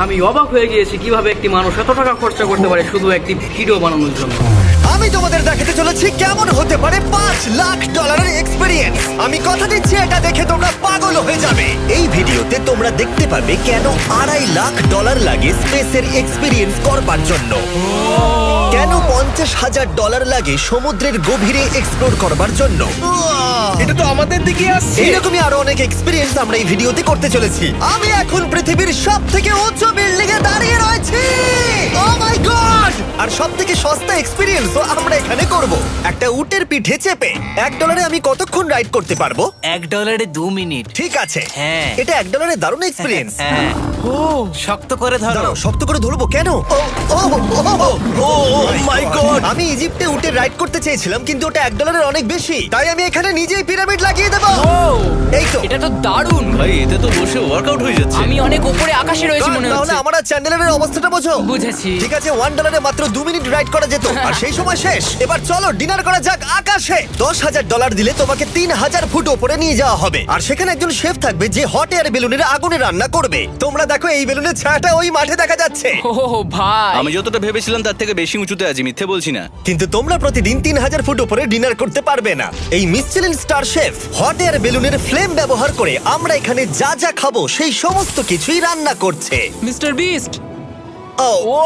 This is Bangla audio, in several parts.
আমি অবাক হয়ে গিয়েছি কিভাবে একটি মানুষ এত টাকা খরচা করতে পারে শুধু একটি ভিডিও বানানোর জন্য। আমি তোমাদের দেখাতে চলেছি কেমন হতে পারে $5 লাখ এক্সপেরিয়েন্স। আমি কথা দিচ্ছি এটা দেখে তোমরা পাগল হয়ে যাবে। এই ভিডিওতে তোমরা দেখতে পাবে কেন $2.5 লাখ লাগে স্পেসের এক্সপেরিয়েন্স করবার জন্য, কেন $50,000 লাগে সমুদ্রের গভীরে এক্সপ্লোর করবার জন্য। এটা তো আমাদের দিকে আসছে। এইরকমই আরো অনেক এক্সপেরিয়েন্স আমরা এই ভিডিওতে করতে চলেছি। আমি এখন পৃথিবীর সবথেকে উঁচু বিল্ডিং এ দাঁড়িয়ে রয়েছি। ও মাই গড! আর সবথেকে সস্তা এক্সপেরিয়েন্সও আমরা এখানে করব, একটা উটের পিঠে চেপে। $1 আমি কতক্ষণ রাইড করতে পারবো? $1 2 মিনিট। ঠিক আছে, হ্যাঁ। এটা $1 দারুণ এক্সপেরিয়েন্স। হ্যাঁ। ও শক্ত করে ধরো। দাঁড়াও, শক্ত করে ধরবো কেন? ও মাই গড! আমি ইজিপ্টে উটে রাইড করতে চেয়েছিলাম, কিন্তু ওটা $1 অনেক বেশি, তাই আমি এখানে নিজেই পিরামিড লাগিয়ে দেবো। এই তো। এটা তো দারুণ। ভাই এতে তো বসে ওয়ার্কআউট হয়ে যাচ্ছে। আমি অনেক উপরে আকাশে রয়েছি মনে তাহলে হচ্ছে। আমার আর চ্যান্ডেলের অবস্থাটা বোঝো। বুঝেছি। ঠিক আছে, $1 মাত্র 2 মিনিট রাইড করা যেত, আর সেই সময় শেষ। এবার চলো ডিনার করা যাক আকাশে। $10,000 দিলে তোমাকে 3000 ফুট উপরে নিয়ে যাওয়া হবে, আর সেখানে একজন শেফ থাকবে যে হট এয়ার বেলুনের আগুনে রান্না করবে। তোমরা দেখো এই বেলুনের ছায়াটা ওই মাঠে দেখা যাচ্ছে। ও ভাই, আমি যতটা ভেবেছিলাম তার থেকে বেশি উঁচুতে আছি, মিথ্যে বলছি না। কিন্তু তোমরা প্রতিদিন 3000 ফুট উপরে ডিনার করতে পারবে না। এই Michelin star chef hot air বেলুনের ফ্লেম ব্যবহার করে আমরা এখানে যা যা খাবো সেই সমস্ত কিছুই রান্না করছে। Mister beast. ও ও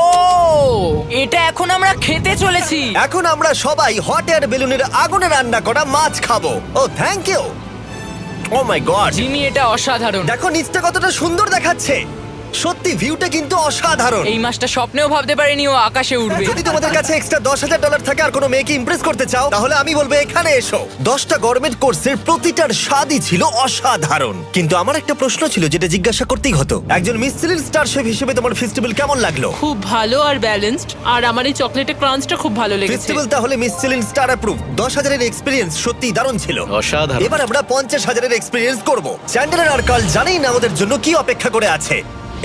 এটা এখন আমরা খেতে চলেছি। এখন আমরা সবাই হট এয়ার বেলুনের আগুনে রান্না করা মাছ খাবো। Oh thank you. Oh my god, Jimmy এটা অসাধারণ। দেখো নিচটা কতটা সুন্দর দেখাচ্ছে। সত্যি ভিউটা কিন্তু অসাধারণ। এই মাসটা স্বপ্নেও ভাবতে পারিনি ও আকাশে উঠবে। যদি তোমাদের কাছে এক্সট্রা $10,000 থাকে আর কোনো মেয়েকে ইমপ্রেস করতে চাও, তাহলে আমি বলবো এখানে এসো। 10টা গভর্নমেন্ট কোর্সের প্রতিটার স্বাদই ছিল অসাধারণ। কিন্তু আমার একটা প্রশ্ন ছিল যেটা জিজ্ঞাসা করতেই হতো, একজন মিচেলিন স্টার শেফ হিসেবে তোমার ফেস্টিভ্যাল কেমন লাগলো? খুব ভালো আর ব্যালেন্সড, আর আমার এই চকলেটের ক্রাঞ্চটা খুব ভালো লেগেছে। ফেস্টিভ্যাল তাহলে মিচেলিন স্টার অ্যাপ্রুভ। 10,000 এক্সপেরিয়েন্স সত্যি দারুণ ছিল। অসাধারণ। এবার আমরা 50,000 এক্সপেরিয়েন্স করব। চ্যান্ডেলার আর কার্ল জানেই না আমাদের জন্য কি অপেক্ষা করে আছে।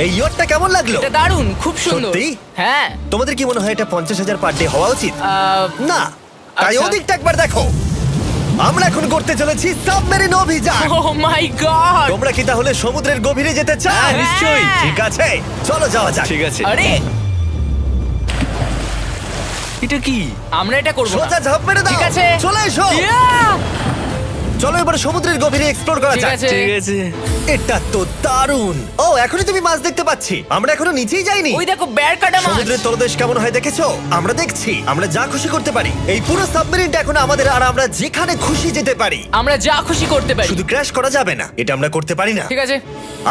এই ইয়ারটা কেমন লাগলো? এটা দারুণ, খুব সুন্দর। সত্যি? হ্যাঁ। তোমাদের কি মনে হয় এটা 50,000 পার ডে হওয়া উচিত? না, তাই আচ্ছা। ওদিকটা একবার দেখো। আমরা এখন করতে চলেছি সাবমেরিন অভিযান। ও মাই গড। তোমরা কি তাহলে সমুদ্রের গভীরে যেতে চাও? হ্যাঁ, নিশ্চয়ই। ঠিক আছে, চলো যাওয়া যাক। ঠিক আছে। আরে এটা কি? আমরা এটা করব না। সোজা ঝাঁপ মেরে দাও। ঠিক আছে। চলে এসো। Yeah! চলো এবার সমুদ্রের গভীরে এক্সপ্লোর করা ঠিক যাক। আছে। ঠিক আছে। এটা তো দারুণ। ও এখনই তুমি মাছ দেখতে পাচ্ছি, আমরা এখনো নিচেই যাইনি। ওই দেখো বের কাটা মাছ। সমুদ্রের তলদেশ কেমন হয় দেখেছো? আমরা দেখছি, আমরা যা খুশি করতে পারি। এই পুরো সাবমেরিনটা এখন আমাদের, আর আমরা যেখানে খুশি যেতে পারি। আমরা যা খুশি করতে পারি। শুধু ক্র্যাশ করা যাবে না, এটা আমরা করতে পারি না। ঠিক আছে।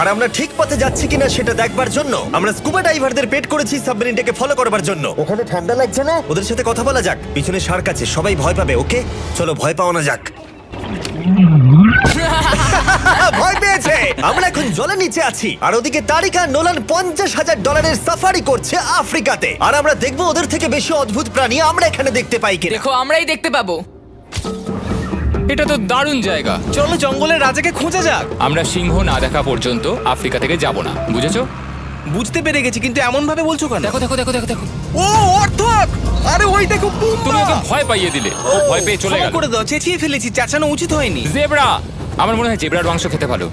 আর আমরা ঠিক পথে যাচ্ছি কিনা সেটা দেখবার জন্য আমরা স্কুবা ডাইভারদের পেড করেছি সাবমেরিনটাকে ফলো করবার জন্য। ওখানে ঠান্ডা লাগছে না? ওদের সাথে কথা বলা যাক। পিছনে শার্ক আছে, সবাই ভয় পাবে। ওকে চলো ভয় পাওয়া না যাক। ভয় পেয়েছে। আমরা এখন জলের নিচে আছি, আর ওদিকে তারিকা নোলান $50,000 সাফারি করছে আফ্রিকাতে। আর আমরা দেখবো ওদের থেকে বেশি অদ্ভুত প্রাণী আমরা এখানে দেখতে পাই কিনা। দেখো আমরাই দেখতে পাবো। এটা তো দারুণ জায়গা। চলো জঙ্গলের রাজাকে খোঁজা যাক। আমরা সিংহ না দেখা পর্যন্ত আফ্রিকা থেকে যাব না, বুঝেছো? বুঝতে পেরে গেছি, কিন্তু এমন ভাবে বলছো কেন? দেখো দেখো দেখো দেখো দেখো। ও অর্থক! আরে ওই দেখো তুমি ওকে ভয় পাইয়ে দিলে, ও ভয় পেয়ে চলে ক্ষমা গেল। করে দাও, চেঁচিয়ে ফেলেছি, চাচানো উচিত হয়নি। জেব্রা, আমার মনে হয় জেব্রার মাংস খেতে ভালো।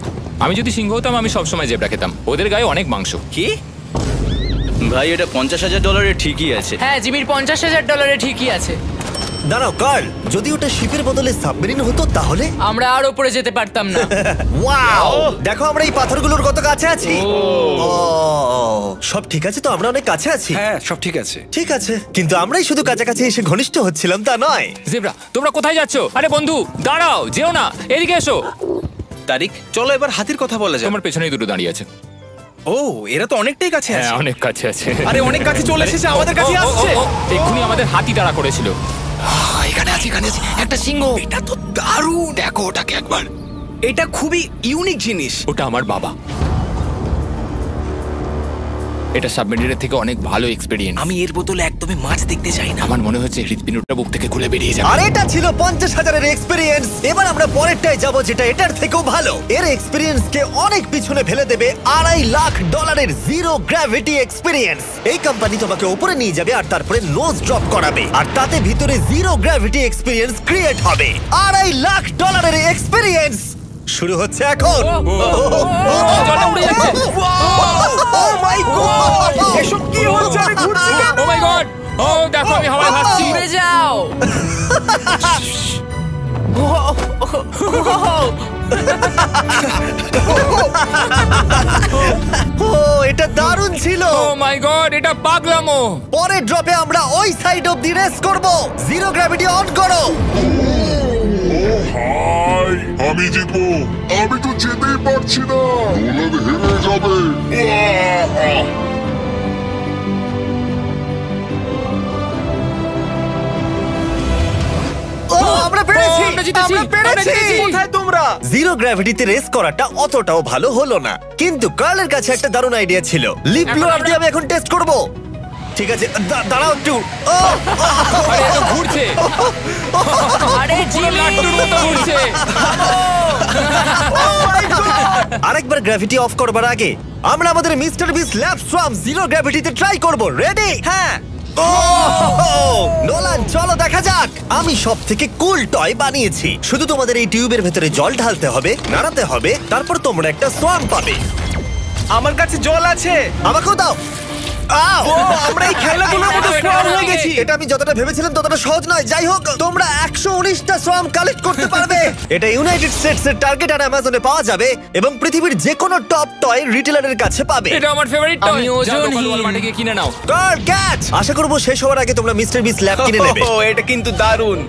আমি যদি সিংহ হতাম আমি সবসময় জেব্রা খেতাম, ওদের গায়ে অনেক মাংস। কি? ভাই এটা $50,000 ঠিকই আছে। হ্যাঁ, জিমির $50,000 ঠিকই আছে। দাঁড়াও কার্ল, যদি ওটা শিপের বদলে সাবমেরিন হতো তাহলে? আমরা আর উপরে যেতে পারতাম না। ওয়াও, দেখো আমরা এই পাথরগুলোর কত কাছে আছি। ও, সব ঠিক আছে তো? আমরা অনেক কাছে আছি। হ্যাঁ সব ঠিক আছে। ঠিক আছে, কিন্তু আমরাই শুধু কাছাকাছি এসে ঘনিষ্ঠ হচ্ছিলাম তা নয়। জেব্রা, তোমরা কোথায় যাচ্ছো? আরে বন্ধু দাঁড়াও, যেও না, এদিকে এসো। তারিক চলো এবার হাতির কথা বলা যাক। তোমার পেছনেই দুটো দাঁড়িয়ে আছে। ও এরা তো অনেকটাই কাছে হ্যাঁ আছে। অনেক কাছে আছে। আরে অনেক কাছে চলে এসেছে, আমাদের কাছে ও, ও, ও, আসছে। ও, এক্ষুনি আমাদের হাতি তাড়া করেছিল। এখানে আছে একটা সিংহ। এটা তো দারুণ। দেখো ওটাকে একবার। এটা খুবই ইউনিক জিনিস। ওটা আমার বাবা। এটা সাবমেরিনের থেকে অনেক ভালো এক্সপেরিয়েন্স। আমি এর বদলে একদমই মাছ দেখতে চাই না। আমার মনে হচ্ছে হৃৎপিণ্ডটা বুক থেকে খুলে বেরিয়ে যাবে। আর এটা ছিল 50,000 এক্সপেরিয়েন্স। এবার আমরা পরেরটায় যাব যেটা এটার থেকেও ভালো। এর এক্সপেরিয়েন্স কে অনেক পিছনে ফেলে দেবে। $2.5 লাখ জিরো গ্র্যাভিটি এক্সপেরিয়েন্স। এই কোম্পানি তোমাকে উপরে নিয়ে যাবে আর তারপরে নোজ ড্রপ করাবে, আর তাতে ভিতরে জিরো গ্র্যাভিটি এক্সপেরিয়েন্স ক্রিয়েট হবে। $2.5 লাখ এক্সপেরিয়েন্স শুরু হচ্ছে এখন। জলে উড়ে যাচ্ছে। Oh my God! দেখো আমি হাওয়ায় ভাসছি। উড়ে যাও। ও এটা দারুণ ছিল। ও মাই গড, এটা পাগলামো। পরের ড্রপে আমরা ওই সাইড অফ দি রেস করব। জিরো গ্র্যাভিটি অন করো। হাই আমি জিতবো। আমি তো যেতেই পারছি না, নোলান হেরে যাবে। আহ! ও আমরা পেরেছি, ও, আমরা জিতেছি, আমরা পেরেছি। আমরা জিতেছি। কোথায় তোমরা? জিরো গ্র্যাভিটিতে রেস করাটা অতটাও ভালো হলো না, কিন্তু কার্লের কাছে একটা দারুণ আইডিয়া ছিল। লিপ ব্লোয়ার দিয়ে আমি এখন টেস্ট করব। ঠিক আছে, দাঁড়াও একটু। ও, আরে এত ঘুরছে, আরে পুরো জিমি, লাট্টুর মতো ঘুরছে। আরেকবার গ্র্যাভিটি অফ করবার আগে আমরা আমাদের মিস্টার বিস ল্যাব সোয়াম জিরো গ্র্যাভিটিতে ট্রাই করব। রেডি? হ্যাঁ। নোলান চলো দেখা যাক। আমি সব থেকে কুল টয় বানিয়েছি। শুধু তোমাদের এই টিউবের ভেতরে জল ঢালতে হবে, নাড়াতে হবে, তারপর তোমরা একটা সোয়াম পাবে। আমার কাছে জল আছে। আমাকেও দাও। আও! আমরা এই খেলাগুলোর মধ্যে স্ট্রং হয়ে গেছি। এটা আমি যতটা ভেবেছিলাম ততটা সহজ নয়। যাই হোক, তোমরা 119টা সোয়াম কালেক্ট করতে পারবে। এটা ইউনাইটেড স্টেটস এর টার্গেট আর অ্যামাজনে পাওয়া যাবে এবং পৃথিবীর যে কোনো টপ টয় রিটেলারের কাছে পাবে। এটা আমার ফেভারিট টয়। আমি ওজনহীন। ওয়ালমার্টে গিয়ে কিনে নাও। কার ক্যাচ। আশা করবো শেষ হওয়ার আগে তোমরা মিস্টার বিস ল্যাব কিনে নেবে। ও এটা কিন্তু দারুণ।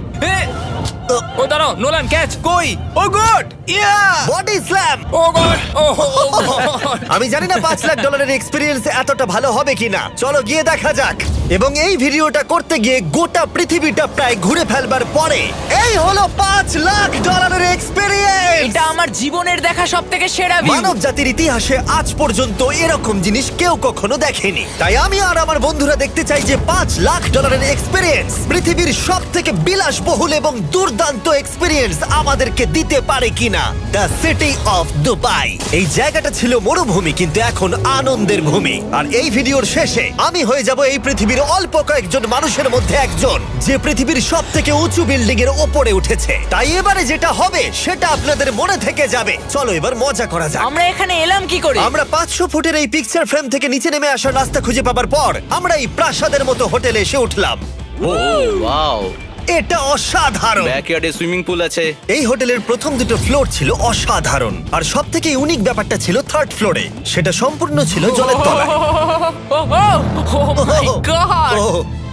ও দাঁড়াও, নোলান ক্যাচ। কই? Oh god! Yeah! Body slam. Oh god, oh god. আমি জানি না $5 লাখ এক্সপেরিয়েন্স এতটা ভালো হবে কিনা। চলো গিয়ে দেখা যাক। এবং এই ভিডিওটা করতে গিয়ে গোটা পৃথিবীটা প্রায় ঘুরে ফেলবার পরে এই হলো $5 লাখ এক্সপেরিয়েন্স। এটা আমার জীবনের দেখা সবথেকে সেরা ভিউ। মানব জাতির ইতিহাসে আজ পর্যন্ত এরকম জিনিস কেউ কখনো দেখেনি। তাই আমি আর আমার বন্ধুরা দেখতে চাই যে $5 লাখ এক্সপেরিয়েন্স পৃথিবীর সব থেকে বিলাসবহুল এবং দুর্দান্ত এক্সপেরিয়েন্স আমাদেরকে দিতে পারে কিনা। The city of Dubai. এই জায়গাটা ছিল মরুভূমি, কিন্তু এখন আনন্দের ভূমি। আর এই ভিডিওর শেষে আমি হয়ে যাব এই পৃথিবীর অল্প কয়েকজন মানুষের মধ্যে একজন, যে পৃথিবীর সব থেকে উঁচু বিল্ডিং এর ওপরে উঠেছে। তাই এবারে যেটা হবে সেটা আপনাদের মনে থেকে যাবে। চলো এবার মজা করা যাক। আমরা এখানে এলাম কি করে? আমরা 500 ফুটের এই পিকচার ফ্রেম থেকে নিচে নেমে আসার রাস্তা খুঁজে পাবার পর আমরা এই প্রাসাদের মতো হোটেলে এসে উঠলাম। ও ওয়াও, এটা অসাধারণ। ব্যাকইয়ার্ডে সুইমিং পুল আছে। এই হোটেলের প্রথম দুটো ফ্লোর ছিল অসাধারণ, আর সব থেকে ইউনিক ব্যাপারটা ছিল থার্ড ফ্লোরে। সেটা সম্পূর্ণ ছিল জলের তলায়। ও মাই গড! ও,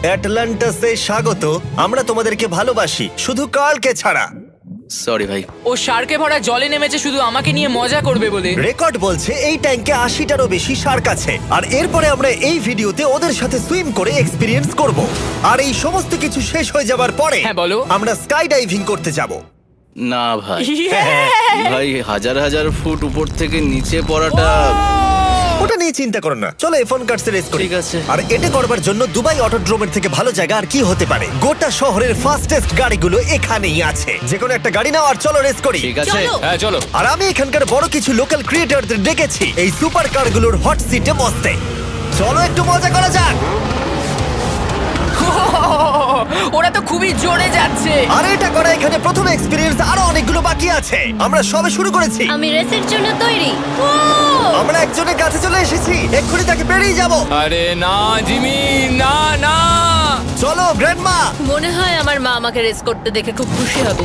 অ্যাটলান্টাসে স্বাগত। আমরা তোমাদেরকে ভালোবাসি, শুধু কার্লকে ছাড়া। সরি ভাই। ও শার্কে ভরা জলে নেমেছে শুধু আমাকে নিয়ে মজা করবে বলে। রেকর্ড বলছে এই ট্যাঙ্কে 80টারও বেশি শার্ক আছে। আর এরপরে আমরা এই ভিডিওতে ওদের সাথে সুইম করে এক্সপেরিয়েন্স করব। আর এই সমস্ত কিছু শেষ হয়ে যাবার পরে হ্যাঁ, বলো। আমরা স্কাই ডাইভিং করতে যাব। না ভাই, ভাই হাজার হাজার ফুট উপর থেকে নিচে পড়াটা। ওটা নিয়ে চিন্তা করো না, চলো F1 কার্সে রেস করি। ঠিক আছে। আর এটা করবার জন্য দুবাই অটোড্রোমের থেকে ভালো জায়গা আর কি হতে পারে। গোটা শহরের ফাস্টেস্ট গাড়িগুলো এখানেই আছে। যে কোনো একটা গাড়ি নাও আর চলো রেস করি। ঠিক আছে। হ্যাঁ চলো। আর আমি এখানকার বড় কিছু লোকাল ক্রিয়েটরদের ডেকেছি এই সুপার কারগুলোর হট সিটে বসতে। চলো একটু মজা করা যাক। ওরা তো খুবই জোরে যাচ্ছে। আর এটা করা এখানে প্রথম এক্সপেরিয়েন্স, আরো অনেকগুলো বাকি আছে। আমরা সবে শুরু করেছি। আমি রেসের জন্য তৈরি। আমরা একজনের কাছে চলে এসেছি, এক্ষুনি তাকে পেরিয়ে যাব। আরে না জিমি, না না। চলো গ্র্যান্ডমা। মনে হয় আমার মা আমাকে রেস করতে দেখে খুব খুশি হবে।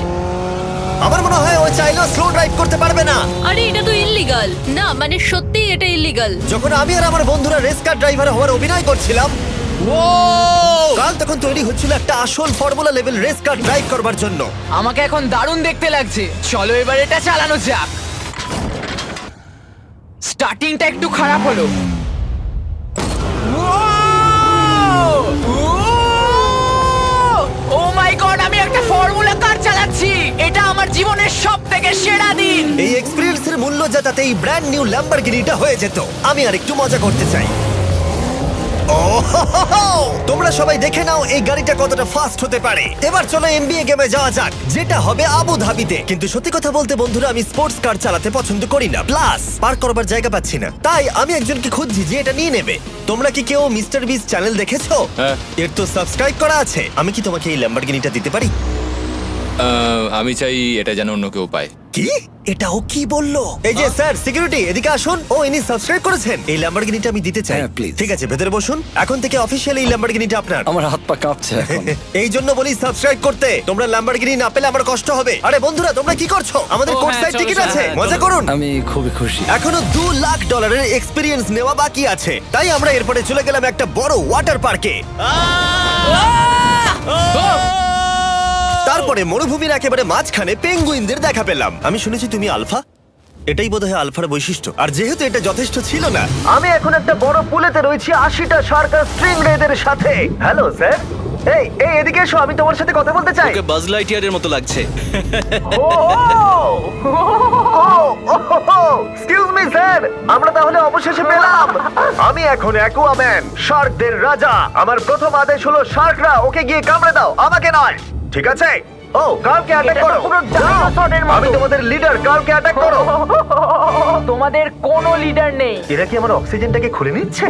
আমার মনে হয় ও চাইলেও স্লো ড্রাইভ করতে পারবে না। আরে এটা তো ইল্লিগাল। না মানে সত্যিই এটা ইল্লিগাল। যখন আমি আর আমার বন্ধুরা রেস কার ড্রাইভার হওয়ার অভিনয় করছিলাম, কাল তখন তৈরি হচ্ছিল একটা আসল formula level race car drive করবার জন্য। আমাকে এখন দারুণ দেখতে লাগছে। চলো এবার এটা চালানো যাক। স্টার্টিংটা একটু খারাপ হলো। ও মাই গড, আমি একটা ফর্মুলা কার চালাচ্ছি। এটা আমার জীবনের সবথেকে সেরা দিন। এই এক্সপেরিয়েন্সের মূল্য যা, তাতে এই ব্র্যান্ড নিউ ল্যাম্বরগিনিটা হয়ে যেত। আমি আর একটু মজা করতে চাই। তোমরা সবাই দেখে নাও এই গাড়িটা কতটা ফাস্ট হতে পারে। এবার চলো NBA গেমে যাওয়া যাক, যেটা হবে আবু ধাবিতে। কিন্তু সত্যি কথা বলতে বন্ধুরা, আমি স্পোর্টস কার চালাতে পছন্দ করি না, প্লাস পার্ক করবার জায়গা পাচ্ছি না। তাই আমি একজনকে খুঁজছি যে এটা নিয়ে নেবে। তোমরা কি কেউ মিস্টার বিস চ্যানেল দেখেছো? হ্যাঁ। এর তো সাবস্ক্রাইব করা আছে। আমি কি তোমাকে এই ল্যাম্বরগিনিটা দিতে পারি? আমি চাই এটা যেন অন্য কেউ পায়। কি এটা ও কি বললো? এই যে স্যার সিকিউরিটি এদিকে আসুন। ও ইনি সাবস্ক্রাইব করেছেন। এই ল্যাম্বরগিনিটা আমি দিতে চাই। হ্যাঁ, please. ঠিক আছে ভেতরে বসুন। এখন থেকে অফিশিয়ালি এই ল্যাম্বরগিনিটা আপনার। আমার হাত পা কাঁপছে এখন। এই জন্য বলি সাবস্ক্রাইব করতে। তোমরা ল্যাম্বরগিনি না পেলে আমার কষ্ট হবে। আরে বন্ধুরা তোমরা কি করছো? আমাদের ও, কোর্স হ্যাঁ, সাইড চলো, টিকিট চলো, আছে, হ্যাঁ, মজা করুন। আমি খুবই খুশি। এখনো $2 লাখ এক্সপিরিয়েন্স নেওয়া বাকি আছে, তাই আমরা এরপরে চলে গেলাম একটা বড় ওয়াটার পার্কে। তারপরে মরুভূমির একেবারে মাঝখানে পেঙ্গুইনদের দেখা পেলাম। আমি শুনেছি তুমি আলফা। এটাই বোধহয় আলফার বৈশিষ্ট্য। আর যেহেতু এটা যথেষ্ট ছিল না, আমি এখন একটা বড় পুলেতে রয়েছি 80টা সার্কাস স্ট্রিং রেদের সাথে। Hello sir. এই এদিকে এসো, আমি তোমার সাথে কথা বলতে চাই। ওকে বাজ লাইটইয়ারের মতো লাগছে। এক্সকিউজ মি স্যার, আমরা তাহলে অবশেষে পেলাম। আমি এখন অ্যাকুয়াম্যান, শার্কদের রাজা। আমার প্রথম আদেশ হলো শার্করা ওকে গিয়ে কামড়ে দাও, আমাকে নয়। ঠিক আছে? ও কার্লকে অ্যাটাক করো। আমি তোমাদের লিডার, কার্লকে অ্যাটাক করো। তোমাদের কোনো লিডার নেই। এরা কি আমার অক্সিজেনটাকে খুলে নিচ্ছে?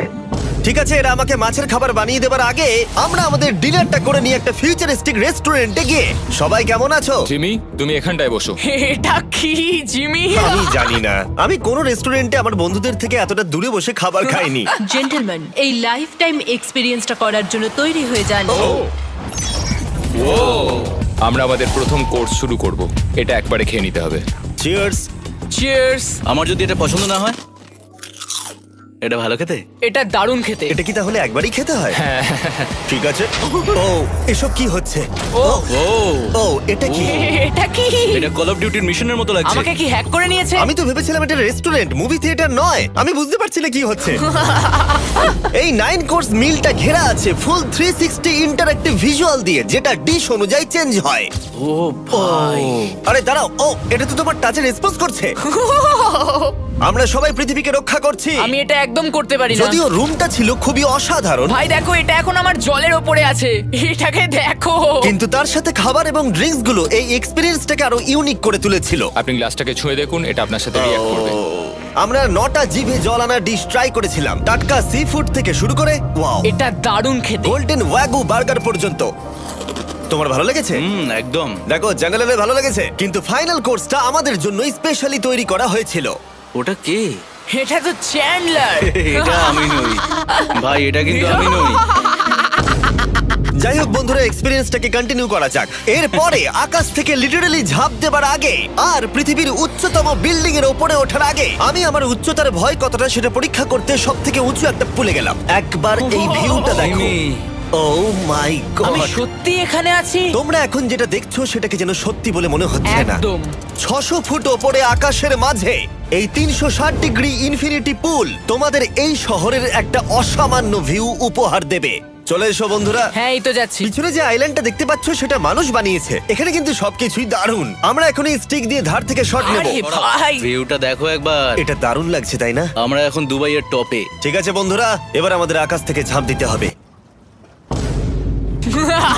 ঠিক আছে, এরা আমাকে মাছের খাবার বানিয়ে দেবার আগে আমরা আমাদের ডিনারটা করে নিয়ে একটা ফিউচারিস্টিক রেস্টুরেন্টে গিয়ে। সবাই কেমন আছো? জিমি, তুমি এখানটায় বসো। এটা কি জিমি? আমি জানি না, আমি কোন রেস্টুরেন্টে আমার বন্ধুদের থেকে এতটা দূরে বসে খাবার খাইনি। জেন্টলম্যান, এই লাইফ টাইম এক্সপিরিয়েন্সটা করার জন্য তৈরি হয়ে যান। আমরা আমাদের প্রথম কোর্স শুরু করব। এটা একবারে খেয়ে নিতে হবে। চিয়ার্স। চিয়ার্স। আমার যদি এটা পছন্দ না হয়? এটা ভালো খেতে? এটা দারুণ খেতে। এটা কি তাহলে একবারই খেতে হয়? ঠিক আছে। ও এসব কি হচ্ছে? ও ও এটা কি? এটা কি? এটা কল অফ ডিউটির মিশনের মতো লাগছে। আমাকে কি হ্যাক করে নিয়েছে? আমি তো ভেবেছিলাম এটা রেস্টুরেন্ট, মুভি থিয়েটার নয়। আমি বুঝতে পারছি না কি হচ্ছে। এই 9 কোর্স মিলটা ঘেরা আছে ফুল 360 ইন্টারঅ্যাক্টিভ ভিজুয়াল দিয়ে, যেটা ডিশ অনুযায়ী চেঞ্জ হয়। ও ভাই, আরে দাঁড়াও, ও এটা তো তোমার টাচে রেসপন্স করছে। আমরা সবাই পৃথিবীকে রক্ষা করছি। আমি এটা একদম করতে পারি না। যদিও রুমটা ছিল খুবই অসাধারণ, ভাই দেখো, এটা এখন আমার জলের ওপরে আছে। এটাকে দেখো। কিন্তু তার সাথে খাবার এবং ড্রিঙ্কস গুলো এই এক্সপেরিয়েন্সটাকে আরো ইউনিক করে তুলেছিল। আপনি গ্লাসটাকে ছুঁয়ে দেখুন, এটা আপনার সাথে রিঅ্যাক্ট করবে। আমরা 9টা জিভে জল আনা ডিশ ট্রাই করেছিলাম, টাটকা সি ফুড থেকে শুরু করে ওয়াও, এটা দারুণ খেতে। গোল্ডেন ওয়াগু বার্গার পর্যন্ত। তোমার ভালো লেগেছে? একদম। দেখো জঙ্গলের ভালো লেগেছে, কিন্তু ফাইনাল কোর্সটা আমাদের জন্য স্পেশালি তৈরি করা হয়েছিল। ওটা কে? এটা তো চ্যান্ডলার। এটা আমি নই ভাই, এটা কিন্তু আমি নই। যাই হোক বন্ধুরা, এক্সপেরিয়েন্সটাকে কন্টিনিউ করা যাক। এরপরে আকাশ থেকে লিটারালি ঝাঁপ দেবার আগে আর পৃথিবীর উচ্চতম বিল্ডিং এর উপরে ওঠার আগে আমি আমার উচ্চতার ভয় কতটা সেটা পরীক্ষা করতে সব থেকে উঁচু একটা পুলে গেলাম। একবার এই ভিউটা দেখো। ও মাই আমি গড, সত্যি এখানে আছি। তোমরা এখন যেটা দেখছো সেটাকে যেন সত্যি বলে মনে হচ্ছে না। একদম। 600 ফুট ওপরে আকাশের মাঝে এই 360 ডিগ্রি ইনফিনিটি পুল তোমাদের এই শহরের একটা অসামান্য ভিউ উপহার দেবে। চলে এসো বন্ধুরা। হ্যাঁ, এই তো যাচ্ছি। পিছনে যে আইল্যান্ডটা দেখতে পাচ্ছ সেটা মানুষ বানিয়েছে। এখানে কিন্তু সবকিছুই দারুণ। আমরা এখন এই স্টিক দিয়ে ধার থেকে শট নেব। আরে ভাই, ভিউটা দেখো একবার। এটা দারুণ লাগছে তাই না? আমরা এখন দুবাইয়ের টপে। ঠিক আছে বন্ধুরা, এবার আমাদের আকাশ থেকে ঝাঁপ দিতে হবে।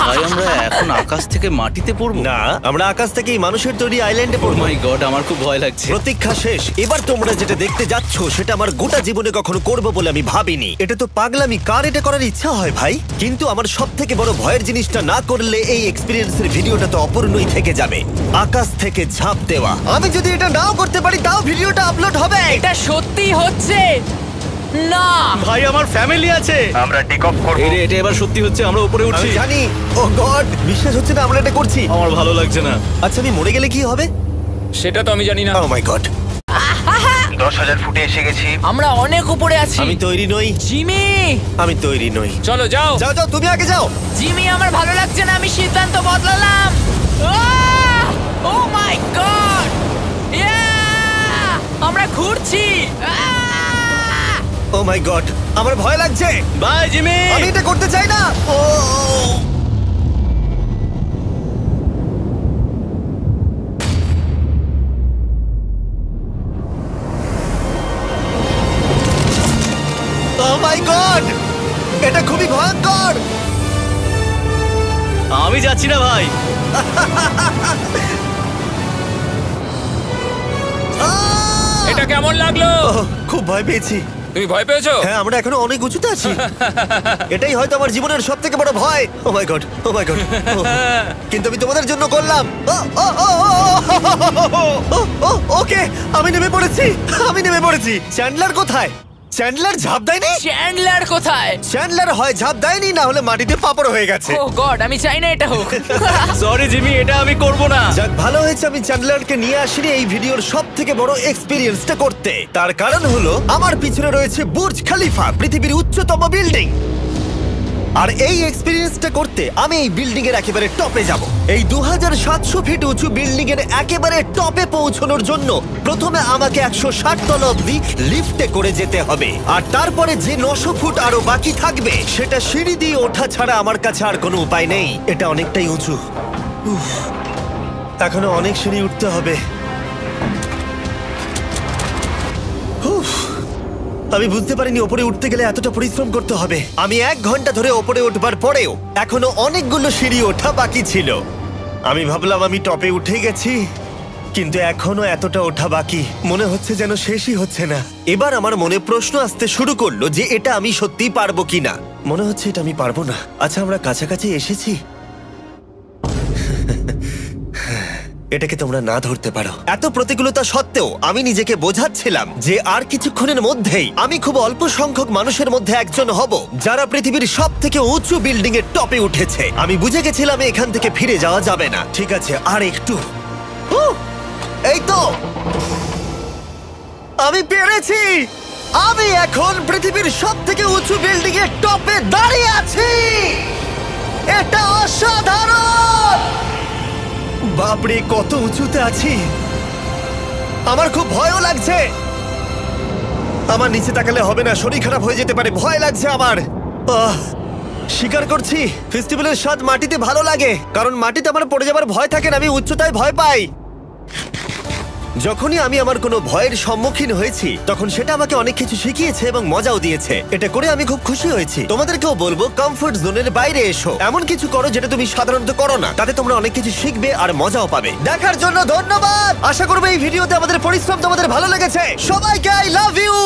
ভাই আমরা এখন আকাশ থেকে মাটিতে পড়বো? না, আমরা আকাশ থেকে এই মানুষের তৈরি আইল্যান্ডে ও পড়বো। মাই গড, আমার খুব ভয় লাগছে। প্রতীক্ষা শেষ। এবার তোমরা যেটা দেখতে যাচ্ছ সেটা আমার গোটা জীবনে কখনো করবো বলে আমি ভাবিনি। এটা তো পাগলামি, কার এটা করার ইচ্ছা হয় ভাই? কিন্তু আমার সব থেকে বড় ভয়ের জিনিসটা না করলে এই এক্সপিরিয়েন্সের ভিডিওটা তো অপূর্ণই থেকে যাবে। আকাশ থেকে ঝাঁপ দেওয়া। আমি যদি এটা নাও করতে পারি তাও ভিডিওটা আপলোড হবে। এটা সত্যি হচ্ছে না। ভাই আমার ফ্যামিলি আছে। আমরা টেক অফ করব। এই রে, এটা এবার সত্যি হচ্ছে, আমরা উপরে আমি উঠছি। জানি। ও গড, বিশ্বাস হচ্ছে না আমরা এটা করছি। আমার ভালো লাগছে না। আচ্ছা আমি মরে গেলে কি হবে? সেটা তো আমি জানি না। ও মাই গড, 10,000 ফুটে এসে গেছি। আমরা অনেক উপরে আছি। আমি তৈরি নই। জিমি, আমি তৈরি নই। চলো যাও। যাও যাও, তুমি আগে যাও। জিমি, আমার ভালো লাগছে না। আমি সিদ্ধান্ত বদলালাম। ও মাই গড, আমরা ঘুরছি। ও মাই গড, আমার ভয় লাগছে। Bye Jimmy. আমি এটা করতে চাই না। ও মাই গড, এটা খুবই ভয়ঙ্কর। আমি যাচ্ছি না ভাই। এটা কেমন লাগলো? খুব ভয় পেয়েছি। তুমি ভয় পেয়েছো? হ্যাঁ, আমরা এখনো অনেক উঁচুতে আছি। এটাই হয়তো আমার জীবনের সব থেকে বড় ভয়। ও my god, O my god. কিন্তু আমি তোমাদের জন্য করলাম। ওকে, আমি নেমে পড়েছি। চ্যান্ডলার কোথায়? চ্যান্ডলার ঝাঁপ দেয়নি? চ্যান্ডলার কোথায়? চ্যান্ডলার হয় ঝাঁপ দেয়নি, না হলে মাটিতে পাপড় হয়ে গেছে। ও গড, আমি চাই না এটা হোক। সরি জিমি, এটা আমি করব না। যাক, ভালো হয়েছে আমি চ্যান্ডলারকে নিয়ে আসিনি এই ভিডিওর সব থেকে বড় এক্সপিরিয়েন্সটা করতে। তার কারণ হলো আমার পিছনে রয়েছে বুর্জ খলিফা, পৃথিবীর উচ্চতম বিল্ডিং। আর এই এক্সপেরিয়েন্সটা করতে আমি এই বিল্ডিং এর একেবারে টপে যাব। এই 2700 ফিট উঁচু বিল্ডিং এর একেবারে টপে পৌঁছানোর জন্য প্রথমে আমাকে 160 তলা অব্দি লিফটে করে যেতে হবে, আর তারপরে যে 900 ফুট আরো বাকি থাকবে সেটা সিঁড়ি দিয়ে ওঠা ছাড়া আমার কাছে আর কোনো উপায় নেই। এটা অনেকটাই উঁচু। উফ, এখনো অনেক সিঁড়ি উঠতে হবে। উফ, আমি বুঝতে পারিনি ওপরে উঠতে গেলে এতটা পরিশ্রম করতে হবে। আমি 1 ঘন্টা ধরে ওপরে উঠবার পরেও এখনো অনেকগুলো সিঁড়ি ওঠা বাকি ছিল। আমি ভাবলাম আমি টপে উঠে গেছি, কিন্তু এখনো এতটা ওঠা বাকি। মনে হচ্ছে যেন শেষই হচ্ছে না। এবার আমার মনে প্রশ্ন আসতে শুরু করলো যে এটা আমি সত্যিই পারবো কিনা। মনে হচ্ছে এটা আমি পারবো না। আচ্ছা, আমরা কাছাকাছি এসেছি। এটাকে তোমরা না ধরতে পারো। এত প্রতিকূলতা সত্ত্বেও আমি নিজেকে বোঝাচ্ছিলাম যে আর কিছুক্ষণের মধ্যেই আমি খুব অল্প সংখ্যক মানুষের মধ্যে একজন হব যারা পৃথিবীর সব থেকে উঁচু বিল্ডিং এর টপে উঠেছে। আমি বুঝে গেছিলাম এখান থেকে ফিরে যাওয়া যাবে না। ঠিক আছে, আর একটু। এই তো, আমি পেরেছি। আমি এখন পৃথিবীর সব থেকে উঁচু বিল্ডিং এর টপে দাঁড়িয়ে আছি। এটা অসাধারণ। বাপরে, কত উঁচুতে আছি। আমার খুব ভয়ও লাগছে। আমার নিচে তাকালে হবে না, শরীর খারাপ হয়ে যেতে পারে। ভয় লাগছে আমার। স্বীকার করছি, ফেস্টিভ্যালের স্বাদ মাটিতে ভালো লাগে, কারণ মাটিতে আমার পড়ে যাবার ভয় থাকে না। আমি উচ্চতায় ভয় পাই। যখনই আমি আমার কোনো ভয়ের সম্মুখীন হয়েছি তখন সেটা আমাকে অনেক কিছু শিখিয়েছে এবং মজাও দিয়েছে। এটা করে আমি খুব খুশি হয়েছি। তোমাদেরকেও বলবো, কমফোর্ট জোনের বাইরে এসো, এমন কিছু করো যেটা তুমি সাধারণত করো না। তাতে তোমরা অনেক কিছু শিখবে আর মজাও পাবে। দেখার জন্য ধন্যবাদ। আশা করবো এই ভিডিওতে আমাদের পরিশ্রম তোমাদের ভালো লেগেছে। সবাইকে আই লাভ ইউ।